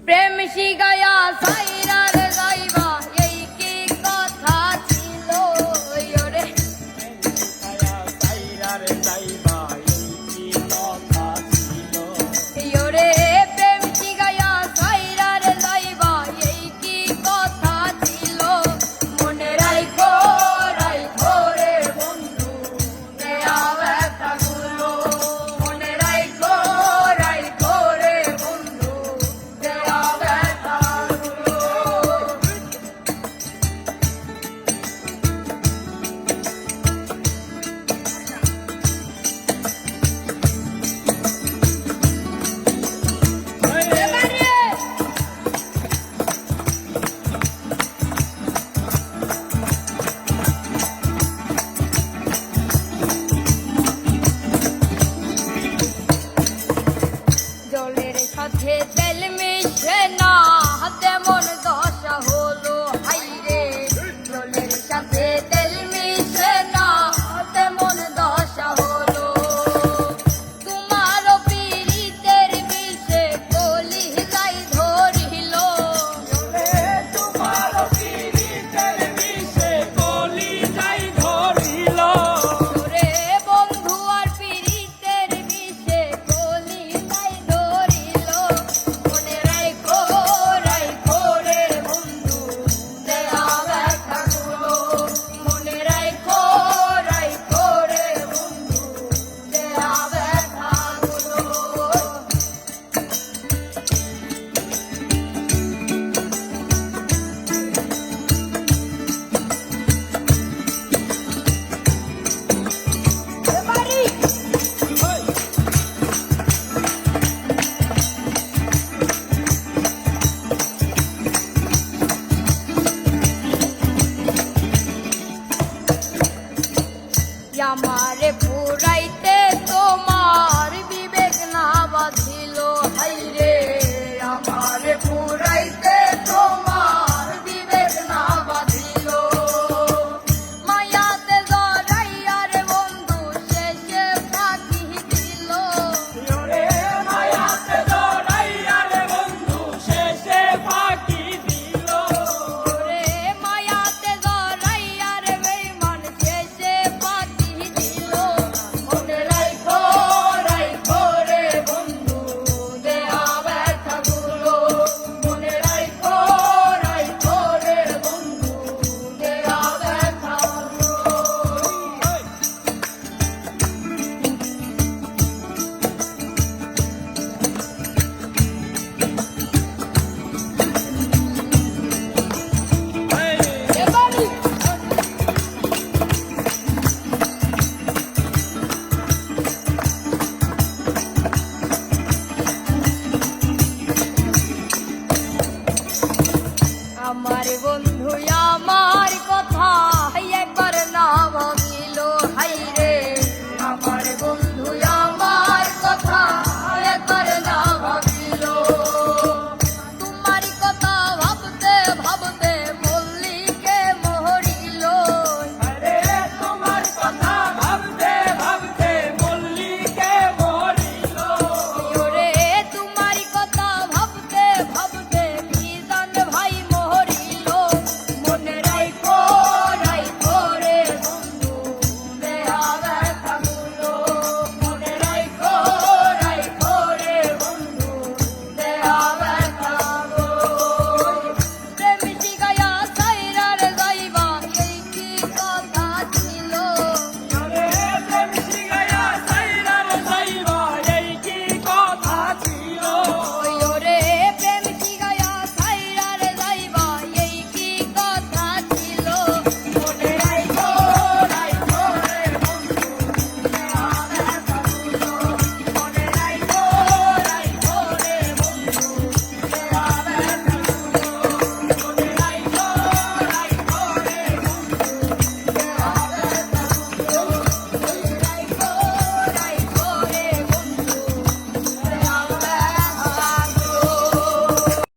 প্রেম শিগায়া সাইরার যাইবা এই কি কথা ছিল ওরে সাইরার যাইবা এই কি কথা ছিল ওরে প্রেম শিগায়া সাইরার যাইবা এই কি কথা ছিল মনে রাইখো রাইখো রে বন্ধু দেয়া ব্যথাগুলো মনে রাইখো রাইখো রে বন্ধু দেয়া ব্যথাগুলো জলের সাথে তেল মিশে না তেমন দশা হলো হাইরে জলের সাথে তেল মিশে না তেমন দশা হলো তোমার পীড়িতের বিষে কলি যাই ধরিল তোমার পীড়িতের বিষে কলি যাই ধরিল ওরে বন্ধু আর পীড়িতের বিষে কলি যাই ধরিল মনে রাইখো রাইখো রে বন্ধু দেয়া ব্যথাগুলো মনে রাইখো রাইখো রে বন্ধু দেয়া ব্যথাগুলো আমারে পুরাইতে তোমার বিবেক না বাঁধিল হাইরে আমারে পুরাইতে তোমার বিবেক না বাঁধিল মায়াতে জড়াইয়ার বন্ধু শেষে ফাঁকি দিল মায়াতে জড়াইয়ার বন্ধু শেষে ফাঁকি দিল ওরে মায়াতে জড়াইয়ার বেঈমান শেষে ফাঁকি দিল মনে রাইখো রাইখো রে বন্ধু দেয়া ব্যথাগুলো মনে রাইখো রাইখো রে বন্ধু দেয়া ব্যথাগুলো এবারে আমার বন্ধু